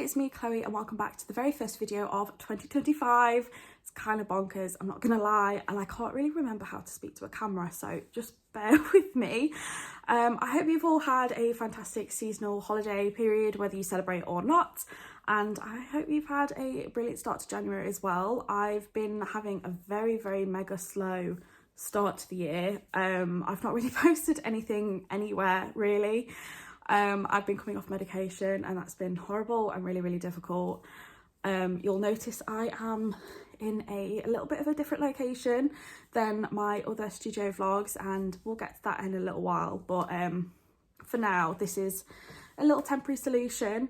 it's me, Chloe, and welcome back to the very first video of 2025. It's kind of bonkers, I'm not gonna lie, and I can't really remember how to speak to a camera, so just bear with me. I hope you've all had a fantastic seasonal holiday period, whether you celebrate or not, and I hope you've had a brilliant start to January as well. I've been having a very mega slow start to the year. I've not really posted anything anywhere really. I've been coming off medication and that's been horrible and really difficult. You'll notice I am in a little bit of a different location than my other studio vlogs, and we'll get to that in a little while, but for now this is a little temporary solution.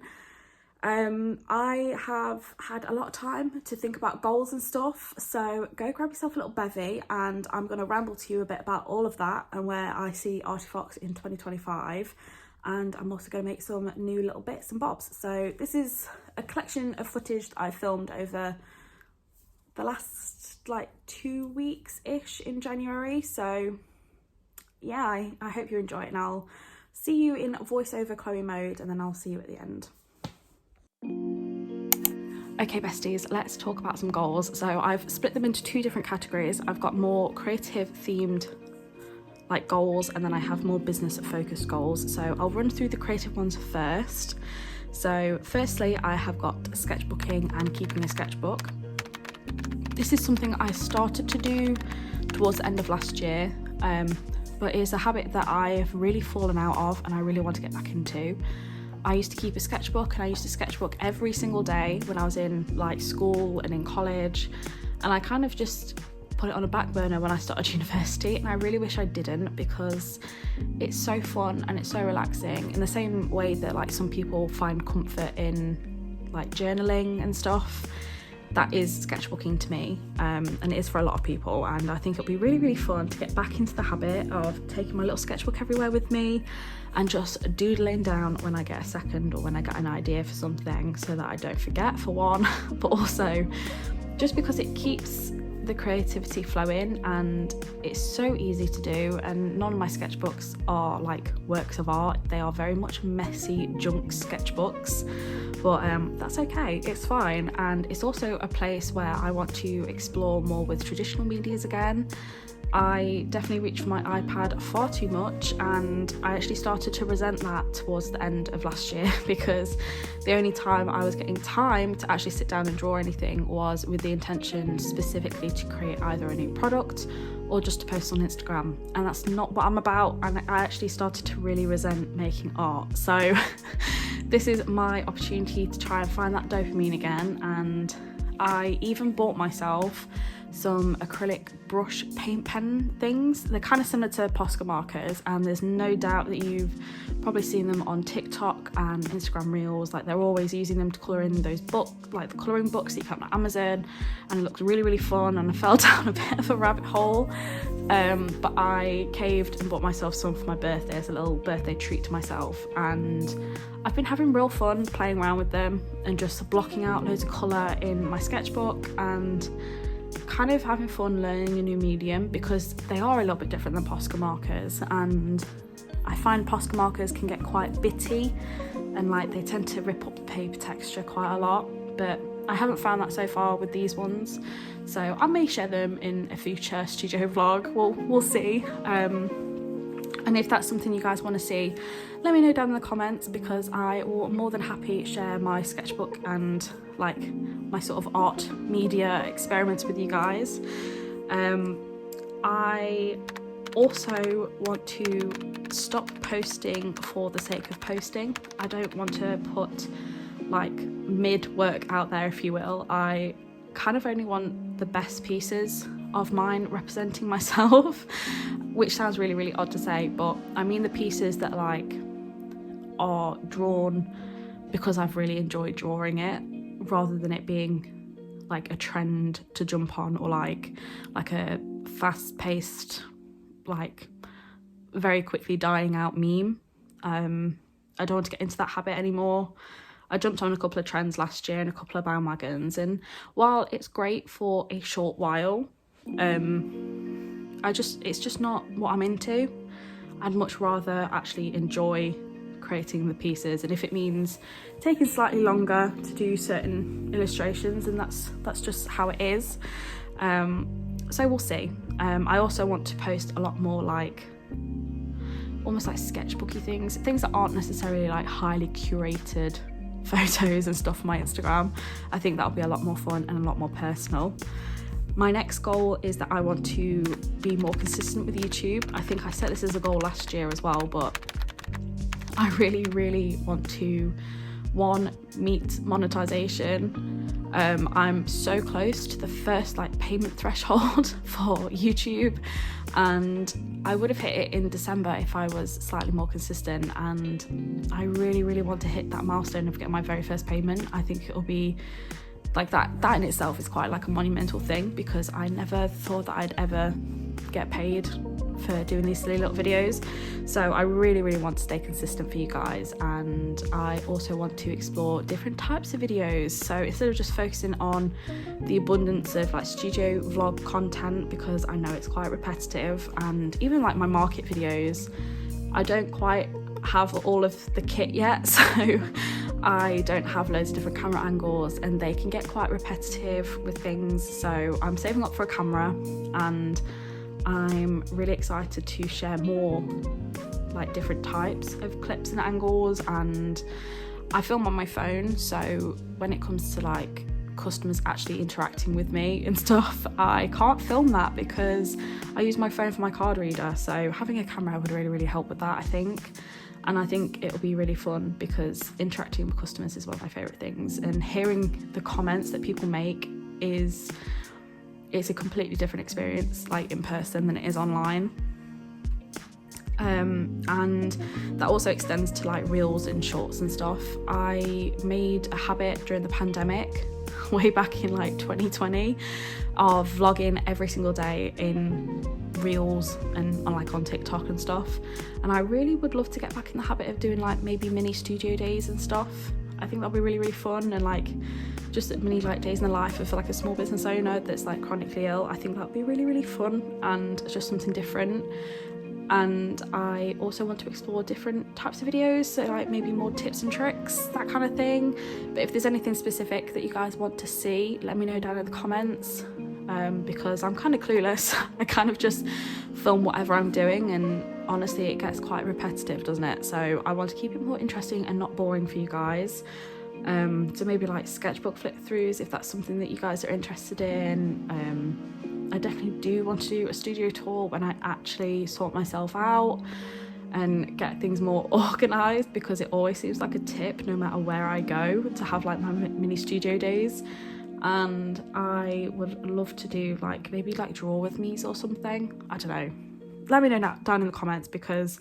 I have had a lot of time to think about goals and stuff, so go grab yourself a little bevy and I'm going to ramble to you a bit about all of that and where I see Artifox in 2025. And I'm also going to make some new little bits and bobs. So this is a collection of footage that I filmed over the last like 2 weeks-ish in January. So yeah, I hope you enjoy it, and I'll see you in voiceover Chloe mode, and then I'll see you at the end. Okay besties, let's talk about some goals. So I've split them into 2 different categories. I've got more creative themed like goals, and then I have more business focused goals. So I'll run through the creative ones first. So firstly, I have got sketchbooking and keeping a sketchbook. This is something I started to do towards the end of last year, but it's a habit that I've really fallen out of and I really want to get back into. I used to keep a sketchbook, and I used to sketchbook every single day when I was in like school and in college, and I kind of just put it on a back burner when I started university, and I really wish I didn't, because it's so fun and it's so relaxing, in the same way that like some people find comfort in like journaling and stuff. That is sketchbooking to me, and it is for a lot of people, and I think it'll be really fun to get back into the habit of taking my little sketchbook everywhere with me and just doodling down when I get a second or when I get an idea for something, so that I don't forget, for one, but also just because it keeps the creativity flowing and it's so easy to do. And none of my sketchbooks are like works of art, they are very much messy junk sketchbooks, but that's okay, it's fine. And it's also a place where I want to explore more with traditional medias again. I definitely reach for my iPad far too much, and I actually started to resent that towards the end of last year, because the only time I was getting time to actually sit down and draw anything was with the intention specifically to create either a new product or just to post on Instagram, and that's not what I'm about, and I actually started to really resent making art. So this is my opportunity to try and find that dopamine again, and I even bought myself some acrylic brush paint pen things. They're kind of similar to Posca markers, and there's no doubt that you've probably seen them on TikTok and Instagram Reels. Like, they're always using them to colour in those like the colouring books that you can on Amazon, and it looks really fun, and I fell down a bit of a rabbit hole, but I caved and bought myself some for my birthday as a little birthday treat to myself, and I've been having real fun playing around with them and just blocking out loads of colour in my sketchbook and kind of having fun learning a new medium, because they are a little bit different than Posca markers, and I find Posca markers can get quite bitty and like they tend to rip up the paper texture quite a lot, but I haven't found that so far with these ones, so I may share them in a future studio vlog. We'll see. And if that's something you guys want to see, let me know down in the comments, because I will more than happy share my sketchbook and like my sort of art media experiments with you guys. I also want to stop posting for the sake of posting. I don't want to put like mid work out there, if you will. I kind of only want the best pieces of mine representing myself, which sounds really odd to say, but I mean the pieces that like are drawn because I've really enjoyed drawing it, rather than it being like a trend to jump on, or like a fast-paced, like very quickly dying out meme. I don't want to get into that habit anymore. I jumped on a couple of trends last year and a couple of bandwagons, and while it's great for a short while, it's just not what I'm into. I'd much rather actually enjoy creating the pieces, and if it means taking slightly longer to do certain illustrations, and that's just how it is. So we'll see. I also want to post a lot more like almost like sketchbooky things that aren't necessarily like highly curated photos and stuff for my Instagram. I think that'll be a lot more fun and a lot more personal. My next goal is that I want to be more consistent with YouTube. I think I set this as a goal last year as well, but I really want to, one, meet monetization. I'm so close to the first like payment threshold for YouTube, and I would have hit it in December if I was slightly more consistent, and I really want to hit that milestone of getting my very first payment. I think it'll be like that in itself is quite like a monumental thing, because I never thought that I'd ever get paid for doing these silly little videos. So I really want to stay consistent for you guys, and I also want to explore different types of videos. So instead of just focusing on the abundance of like studio vlog content, because I know it's quite repetitive, and even like my market videos, I don't quite have all of the kit yet, so I don't have loads of different camera angles, and they can get quite repetitive with things. So I'm saving up for a camera, and I'm really excited to share more like different types of clips and angles. And I film on my phone, so when it comes to like customers actually interacting with me and stuff, I can't film that because I use my phone for my card reader. So having a camera would really help with that, I think. And I think it'll be really fun, because interacting with customers is one of my favourite things, and hearing the comments that people make it's a completely different experience like in person than it is online. And that also extends to like reels and shorts and stuff. I made a habit during the pandemic way back in like 2020 of vlogging every single day in reels and on TikTok and stuff, and I really would love to get back in the habit of doing like maybe mini studio days and stuff. I think that'll be really fun, and like just mini like days in the life of like a small business owner that's like chronically ill. I think that'll be really fun, and just something different. And I also want to explore different types of videos, so like maybe more tips and tricks, that kind of thing. But if there's anything specific that you guys want to see, let me know down in the comments, because I'm kind of clueless. I kind of just film whatever I'm doing, and honestly it gets quite repetitive, doesn't it? So I want to keep it more interesting and not boring for you guys. So maybe like sketchbook flip throughs, if that's something that you guys are interested in. I definitely do want to do a studio tour when I actually sort myself out and get things more organised, because it always seems like a tip no matter where I go to have like my mini studio days. And I would love to do like maybe like draw with me's or something. I don't know, let me know down in the comments, because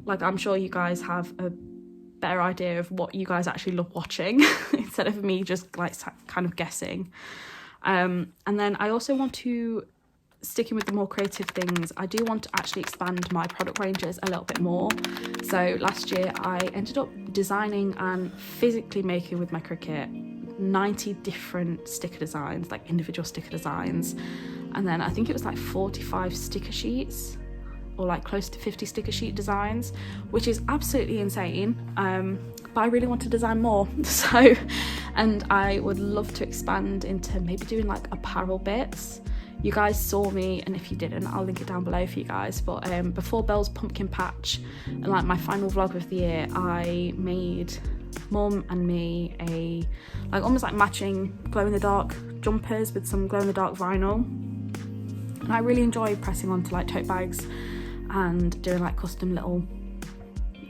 like I'm sure you guys have a better idea of what you guys actually love watching instead of me just like kind of guessing. And then I also want to, sticking with the more creative things, I do want to actually expand my product ranges a little bit more. So last year I ended up designing and physically making with my Cricut 90 different sticker designs, like individual sticker designs, and then I think it was like 45 sticker sheets, or like close to 50 sticker sheet designs, which is absolutely insane. But I really want to design more. So, and I would love to expand into maybe doing like apparel bits. You guys saw me, and if you didn't, I'll link it down below for you guys, but before Belle's pumpkin patch and like my final vlog of the year, I made Mum and me a like almost like matching glow-in-the-dark jumpers with some glow-in-the-dark vinyl, and I really enjoy pressing onto like tote bags and doing like custom little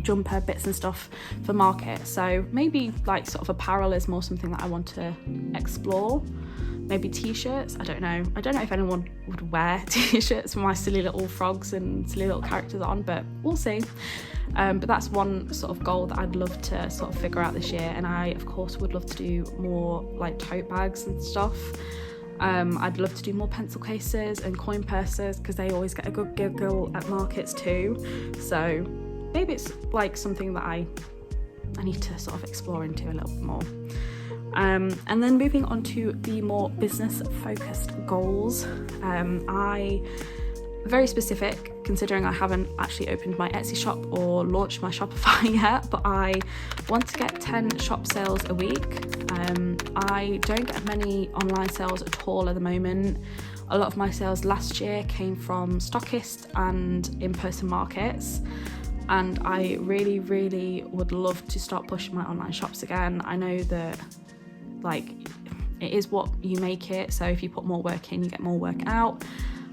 jumper bits and stuff for market. So maybe like sort of apparel is more something that I want to explore. Maybe t-shirts, I don't know if anyone would wear t-shirts with my silly little frogs and silly little characters on, but we'll see. But that's one sort of goal that I'd love to sort of figure out this year. And I of course would love to do more like tote bags and stuff. I'd love to do more pencil cases and coin purses, because they always get a good giggle at markets too. So maybe it's like something that I need to sort of explore into a little bit more. And then moving on to the more business focused goals, very specific, considering I haven't actually opened my Etsy shop or launched my Shopify yet, but I want to get 10 shop sales a week. I don't get many online sales at all at the moment. A lot of my sales last year came from stockists and in-person markets, and I really, really would love to start pushing my online shops again. I know that like it is what you make it, so if you put more work in, you get more work out.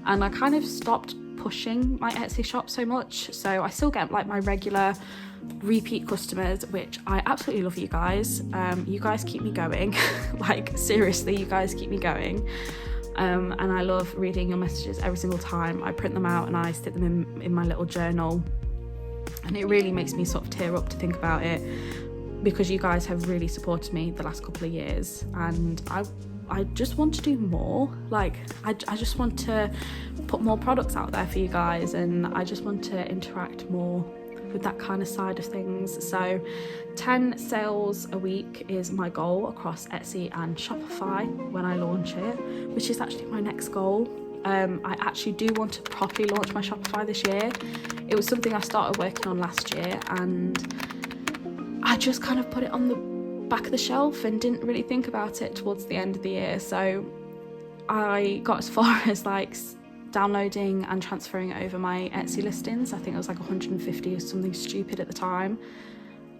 And I kind of stopped pushing my Etsy shop so much, so I still get like my regular repeat customers, which I absolutely love. You guys keep me going. Like seriously, you guys keep me going. And I love reading your messages every single time. I print them out and I stick them in my little journal, and it really makes me sort of tear up to think about it, because you guys have really supported me the last couple of years, and I just want to do more. Like I just want to put more products out there for you guys, and I just want to interact more with that kind of side of things. So 10 sales a week is my goal across Etsy and Shopify when I launch it, which is actually my next goal. I actually do want to properly launch my Shopify this year. It was something I started working on last year, and I just kind of put it on the back of the shelf and didn't really think about it towards the end of the year. So I got as far as like downloading and transferring over my Etsy listings. I think it was like 150 or something stupid at the time,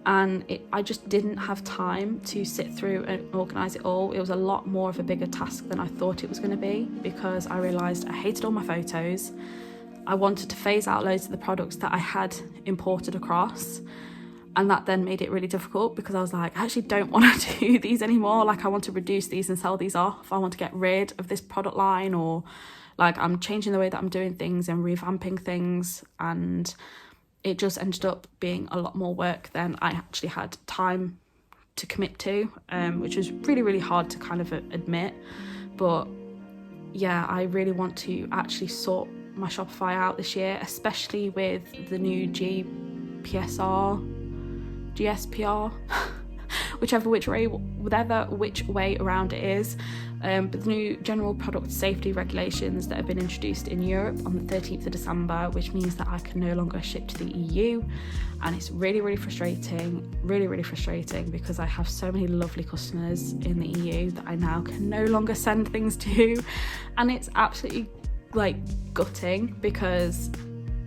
and I just didn't have time to sit through and organise it all. It was a lot more of a bigger task than I thought it was going to be, because I realised I hated all my photos. I wanted to phase out loads of the products that I had imported across, and that then made it really difficult, because I was like, I actually don't want to do these anymore. Like I want to reduce these and sell these off. I want to get rid of this product line, or like I'm changing the way that I'm doing things and revamping things, and it just ended up being a lot more work than I actually had time to commit to, which was really, really hard to kind of admit. But yeah, I really want to actually sort my Shopify out this year, especially with the new GSPR, whatever which way around it is. But the new general product safety regulations that have been introduced in Europe on the 13th of December, which means that I can no longer ship to the EU. And it's really, really frustrating, because I have so many lovely customers in the EU that I now can no longer send things to. And it's absolutely like gutting, because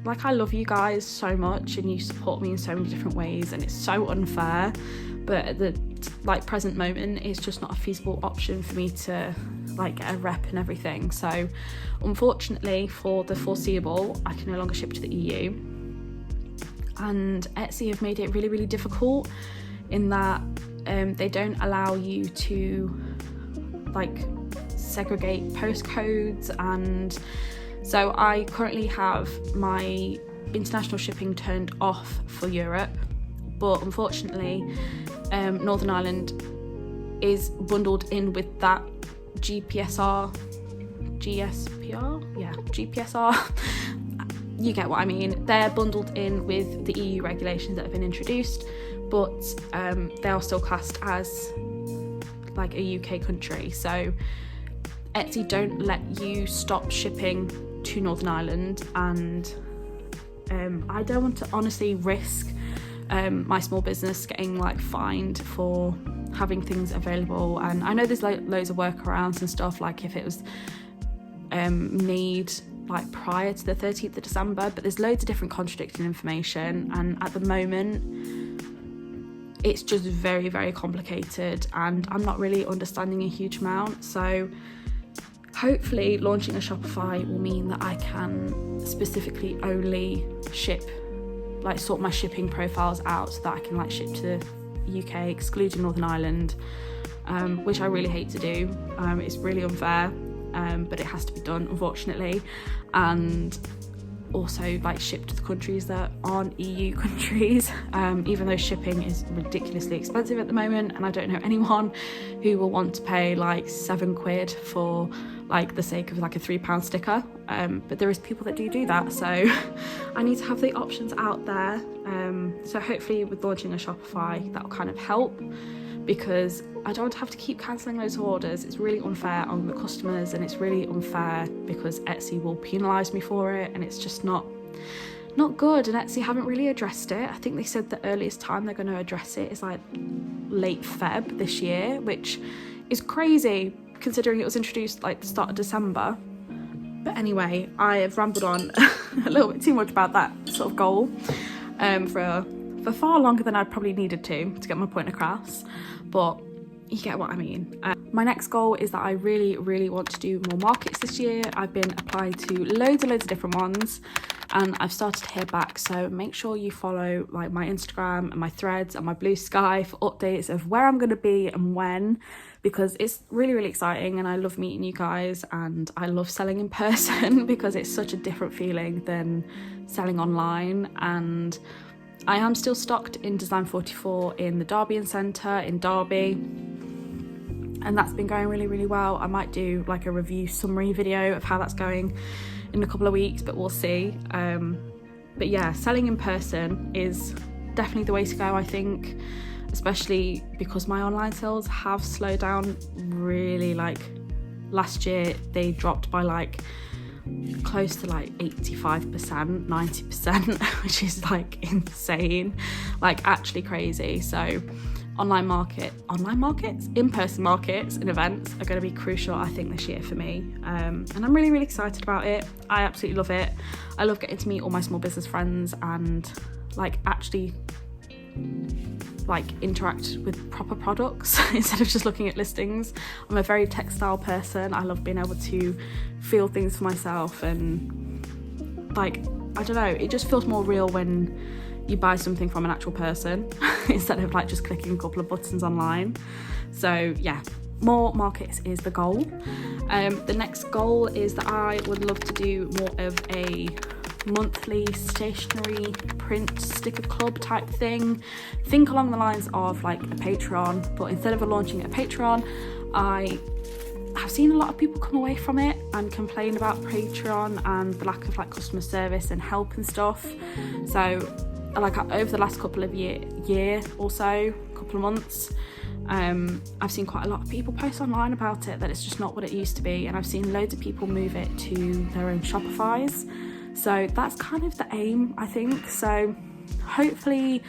like I love you guys so much and you support me in so many different ways, and it's so unfair, but at the like present moment it's just not a feasible option for me to like get a rep and everything. So unfortunately, for the foreseeable, I can no longer ship to the EU. And Etsy have made it really, really difficult in that they don't allow you to like segregate postcodes, and so I currently have my international shipping turned off for Europe, but unfortunately Northern Ireland is bundled in with that GSPR, you get what I mean. They're bundled in with the EU regulations that have been introduced, but they are still classed as like a UK country. So Etsy don't let you stop shipping to Northern Ireland, and I don't want to honestly risk my small business getting like fined for having things available. And I know there's loads of workarounds and stuff, like if it was made like prior to the 13th of December, but there's loads of different contradicting information, and at the moment it's just very, very complicated, and I'm not really understanding a huge amount. So hopefully launching a Shopify will mean that I can specifically only sort my shipping profiles out, so that I can like ship to the UK excluding Northern Ireland, which I really hate to do. It's really unfair, but it has to be done, unfortunately. And also like ship to the countries that aren't EU countries, even though shipping is ridiculously expensive at the moment, and I don't know anyone who will want to pay like £7 for like the sake of like a £3 sticker, but there is people that do that, so I need to have the options out there. So hopefully with launching a Shopify, that'll kind of help, because I don't have to keep cancelling those orders. It's really unfair on the customers, and it's really unfair because Etsy will penalise me for it, and it's just not not good, and Etsy haven't really addressed it. I think they said the earliest time they're going to address it is like late Feb this year, which is crazy considering it was introduced like the start of December. But anyway, I have rambled on a little bit too much about that sort of goal for far longer than I probably needed to get my point across, but you get what I mean. My next goal is that I really want to do more markets this year. I've been applying to loads of different ones, and I've started to hear back, so make sure you follow like my Instagram and my Threads and my Blue Sky for updates of where I'm going to be and when, because it's really exciting, and I love meeting you guys, and I love selling in person because it's such a different feeling than selling online. And I am still stocked in Design 44 in the Derby Centre in Derby, and that's been going really well. I might do like a review summary video of how that's going in a couple of weeks, but we'll see. But yeah, selling in person is definitely the way to go, I think, especially because my online sales have slowed down really. Like last year they dropped by like close to like 85%, 90%, which is like insane, like actually crazy. So online markets, in-person markets and events are going to be crucial, I think, this year for me, and I'm really excited about it. I absolutely love it. I love getting to meet all my small business friends and like actually like interact with proper products instead of just looking at listings. I'm a very textile person. I love being able to feel things for myself, and like, I don't know, it just feels more real when you buy something from an actual person instead of like just clicking a couple of buttons online. So yeah, more markets is the goal. The next goal is that I would love to do more of a monthly stationery print sticker club type thing. Think along the lines of like a Patreon, but instead of launching a Patreon, I have seen a lot of people come away from it and complain about Patreon and the lack of like customer service and help and stuff. So like over the last couple of year or so, couple of months, I've seen quite a lot of people post online about it, that it's just not what it used to be, and I've seen loads of people move it to their own Shopifys. So that's kind of the aim, I think. So hopefully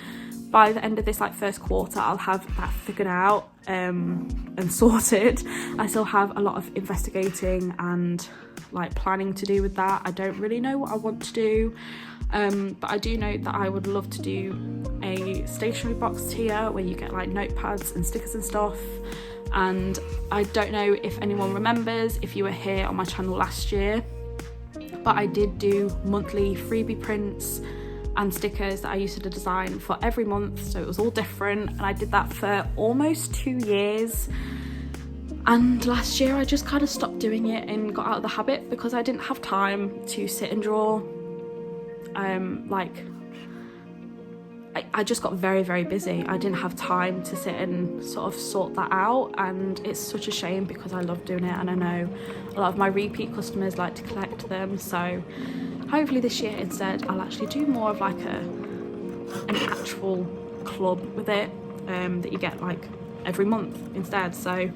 by the end of this like first quarter, I'll have that figured out and sorted. I still have a lot of investigating and like planning to do with that. I don't really know what I want to do, but I do know that I would love to do a stationery box tier where you get like notepads and stickers and stuff. And I don't know if anyone remembers, if you were here on my channel last year, but I did do monthly freebie prints and stickers that I used to design for every month, so it was all different, and I did that for almost 2 years. And last year I just kind of stopped doing it and got out of the habit because I didn't have time to sit and draw. I just got very busy. I didn't have time to sit and sort of sort that out, and it's such a shame because I love doing it, and I know a lot of my repeat customers like to collect them. So hopefully this year instead I'll actually do more of like an actual club with it, that you get like every month instead. So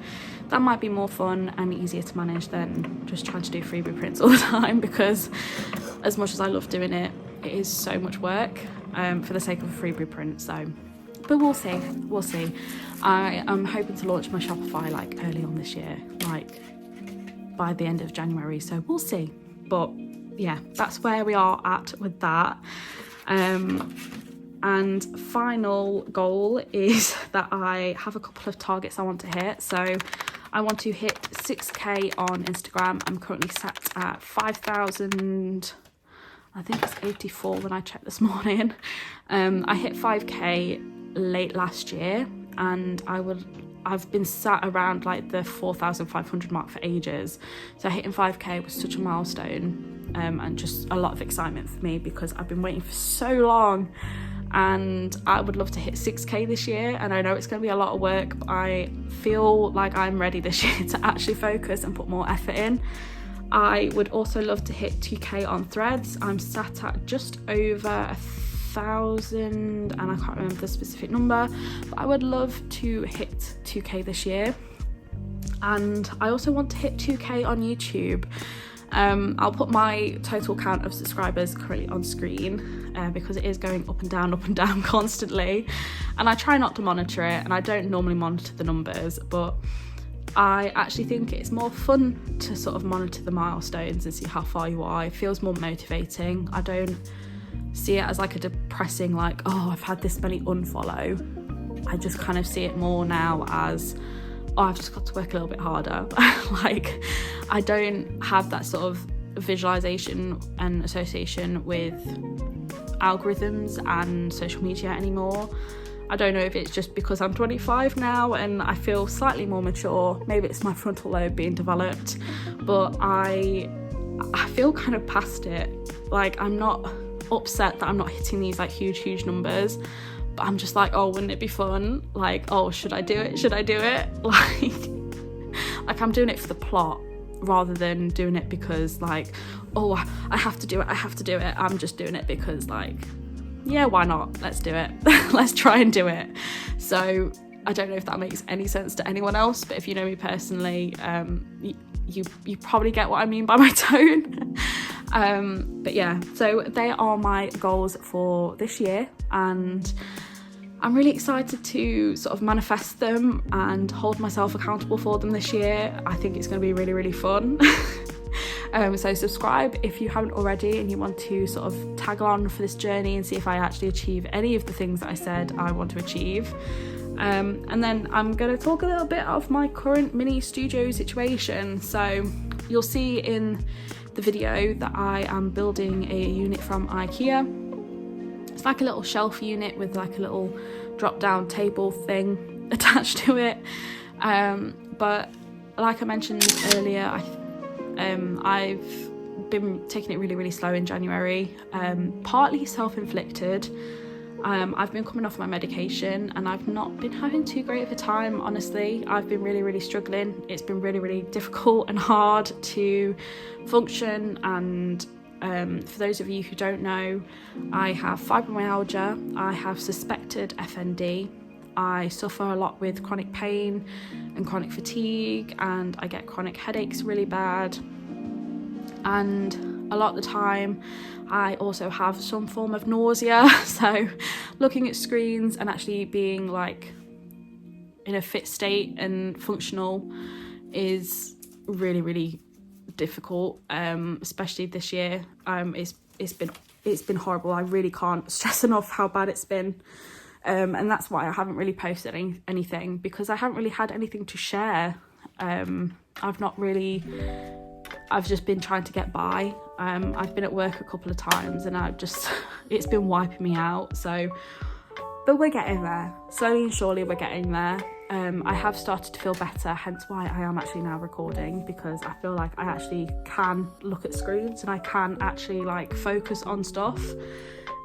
that might be more fun and easier to manage than just trying to do freebie prints all the time, because as much as I love doing it, it is so much work for the sake of a freebie print. So, but we'll see. I am hoping to launch my Shopify like early on this year, like by the end of January, so we'll see. But yeah, that's where we are at with that. And final goal is that I have a couple of targets I want to hit. So I want to hit 6k on Instagram. I'm currently set at 5,000, I think it's 84 when I checked this morning. I hit 5k late last year, and I've been sat around like the 4,500 mark for ages. So hitting 5k was such a milestone, and just a lot of excitement for me because I've been waiting for so long. And I would love to hit 6k this year, and I know it's going to be a lot of work, but I feel like I'm ready this year to actually focus and put more effort in. I would also love to hit 2k on Threads. I'm sat at just over 1,000, and I can't remember the specific number, but I would love to hit 2k this year. And I also want to hit 2k on YouTube. I'll put my total count of subscribers currently on screen because it is going up and down constantly, and I try not to monitor it, and I don't normally monitor the numbers, but I actually think it's more fun to sort of monitor the milestones and see how far you are. It feels more motivating. I don't see it as like a depressing, like, oh, I've had this many unfollow. I just kind of see it more now as, oh, I've just got to work a little bit harder. Like, I don't have that sort of visualization and association with algorithms and social media anymore. I don't know if it's just because I'm 25 now and I feel slightly more mature. Maybe it's my frontal lobe being developed, but I feel kind of past it. Like, I'm not upset that I'm not hitting these like huge numbers, but I'm just like, oh, wouldn't it be fun? Like, oh, should I do it? Like I'm doing it for the plot rather than doing it because like, oh, I have to do it. I'm just doing it because like, yeah, why not? Let's do it. Let's try and do it. So I don't know if that makes any sense to anyone else, but if you know me personally, you probably get what I mean by my tone. But yeah, so they are my goals for this year, and I'm really excited to sort of manifest them and hold myself accountable for them this year. I think it's going to be really fun. So subscribe if you haven't already and you want to sort of tag on for this journey and see if I actually achieve any of the things that I said I want to achieve. And then I'm going to talk a little bit of my current mini studio situation. So you'll see in the video that I am building a unit from IKEA. It's like a little shelf unit with like a little drop down table thing attached to it. But like I mentioned earlier, I've been taking it really slow in January, partly self-inflicted. I've been coming off my medication and I've not been having too great of a time, honestly. I've been really struggling. It's been really difficult and hard to function, and for those of you who don't know, I have fibromyalgia, I have suspected FND, I suffer a lot with chronic pain and chronic fatigue, and I get chronic headaches really bad, and a lot of the time I also have some form of nausea. So looking at screens and actually being like in a fit state and functional is really difficult, especially this year. It's been horrible. I really can't stress enough how bad it's been. And that's why I haven't really posted anything, because I haven't really had anything to share. I've just been trying to get by. I've been at work a couple of times and it's been wiping me out. So, but we're getting there. Slowly and surely we're getting there. I have started to feel better, hence why I am actually now recording, because I feel like I actually can look at screens and I can actually like focus on stuff.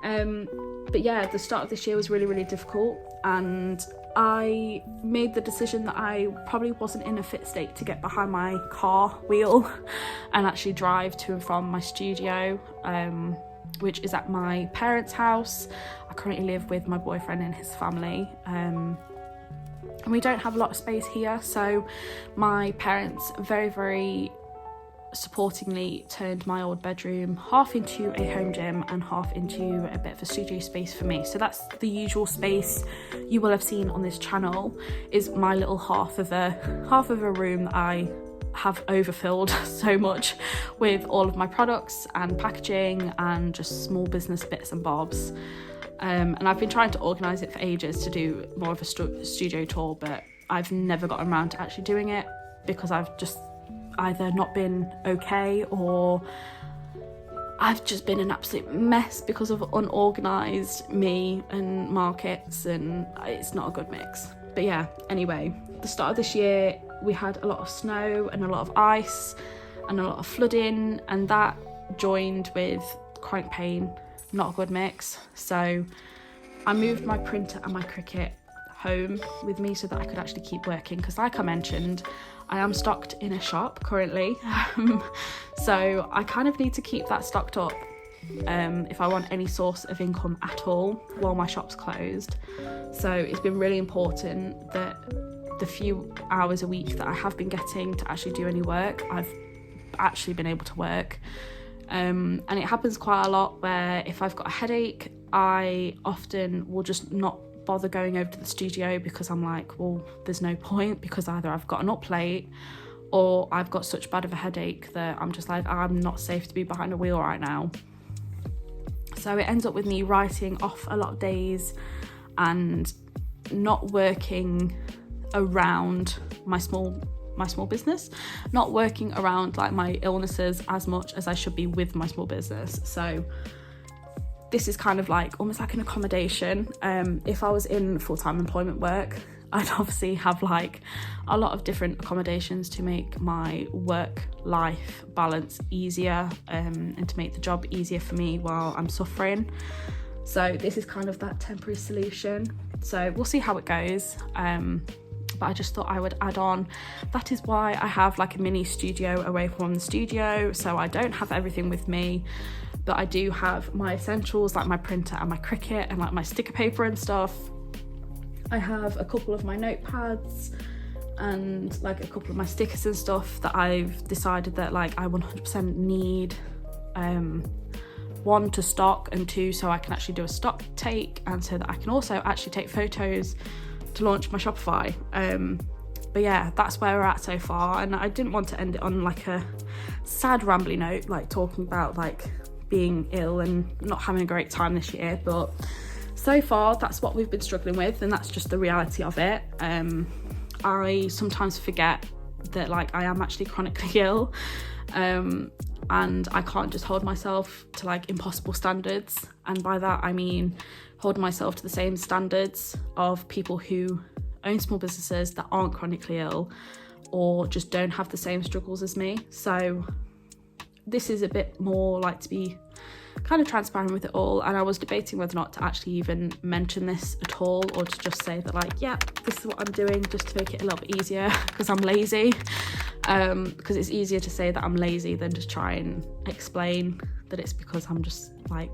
But yeah, the start of this year was really difficult, and I made the decision that I probably wasn't in a fit state to get behind my car wheel and actually drive to and from my studio, which is at my parents' house. I currently live with my boyfriend and his family, and we don't have a lot of space here, so my parents very supportingly turned my old bedroom half into a home gym and half into a bit of a studio space for me. So that's the usual space you will have seen on this channel, is my little half of a room that I have overfilled so much with all of my products and packaging and just small business bits and bobs. And I've been trying to organise it for ages to do more of a studio tour, but I've never gotten around to actually doing it because I've just either not been okay, or I've just been an absolute mess because of unorganised me and markets, and it's not a good mix. But yeah, anyway, the start of this year we had a lot of snow and a lot of ice and a lot of flooding, and that joined with chronic pain, not a good mix. So I moved my printer and my Cricut home with me so that I could actually keep working, because like I mentioned, I am stocked in a shop currently, so I kind of need to keep that stocked up if I want any source of income at all while my shop's closed. So it's been really important that the few hours a week that I have been getting to actually do any work, I've actually been able to work. And it happens quite a lot where if I've got a headache, I often will just not bother going over to the studio because I'm like, well, there's no point, because either I've gotten up late or I've got such bad of a headache that I'm just like, I'm not safe to be behind a wheel right now. So it ends up with me writing off a lot of days and not working around my small business, not working around like my illnesses as much as I should be with my small business. So this is kind of like almost like an accommodation. If I was in full-time employment work, I'd obviously have like a lot of different accommodations to make my work-life balance easier, and to make the job easier for me while I'm suffering. So this is kind of that temporary solution. So we'll see how it goes. But I just thought I would add on, that is why I have like a mini studio away from the studio. So I don't have everything with me, but I do have my essentials like my printer and my Cricut and like my sticker paper and stuff. I have a couple of my notepads and like a couple of my stickers and stuff that I've decided that like I 100% need, one, to stock, and two, so I can actually do a stock take, and so that I can also actually take photos to launch my Shopify. But yeah, that's where we're at so far, and I didn't want to end it on like a sad rambly note, like talking about like being ill and not having a great time this year, but so far that's what we've been struggling with, and that's just the reality of it. I sometimes forget that like I am actually chronically ill, and I can't just hold myself to like impossible standards, and by that I mean hold myself to the same standards of people who own small businesses that aren't chronically ill or just don't have the same struggles as me. So this is a bit more like to be kind of transparent with it all, and I was debating whether or not to actually even mention this at all, or to just say that like, yeah, this is what I'm doing, just to make it a little bit easier because I'm lazy, because it's easier to say that I'm lazy than just try and explain that it's because I'm just like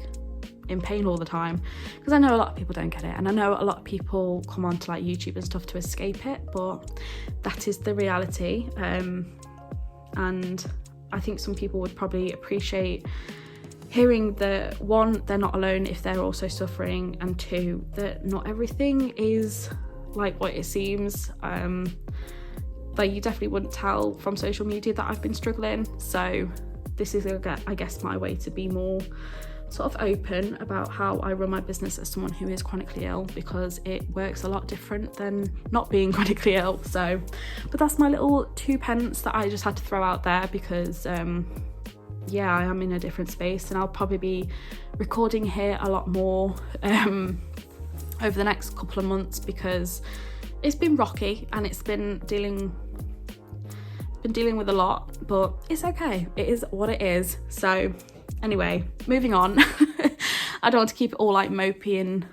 in pain all the time, because I know a lot of people don't get it, and I know a lot of people come on to like YouTube and stuff to escape it, but that is the reality. And I think some people would probably appreciate hearing that, one, they're not alone if they're also suffering, and two, that not everything is like what it seems. Like you definitely wouldn't tell from social media that I've been struggling, so this is I guess my way to be more sort of open about how I run my business as someone who is chronically ill, because it works a lot different than not being chronically ill. So, but that's my little 2 pence that I just had to throw out there, because yeah, I am in a different space, and I'll probably be recording here a lot more over the next couple of months, because it's been rocky and it's been dealing with a lot, but it's okay, it is what it is. So anyway, moving on. I don't want to keep it all like mopey and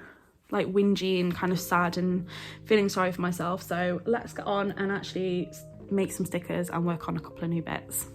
like whingy and kind of sad and feeling sorry for myself, so let's get on and actually make some stickers and work on a couple of new bits.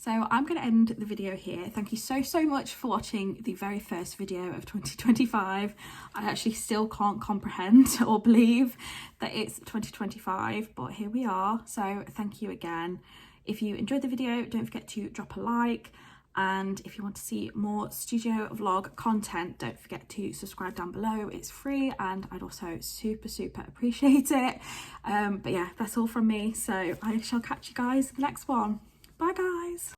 So I'm going to end the video here. Thank you so much for watching the very first video of 2025. I actually still can't comprehend or believe that it's 2025, but here we are. So thank you again. If you enjoyed the video, don't forget to drop a like. And if you want to see more studio vlog content, don't forget to subscribe down below. It's free and I'd also super appreciate it. But yeah, that's all from me. So I shall catch you guys in the next one. Bye guys.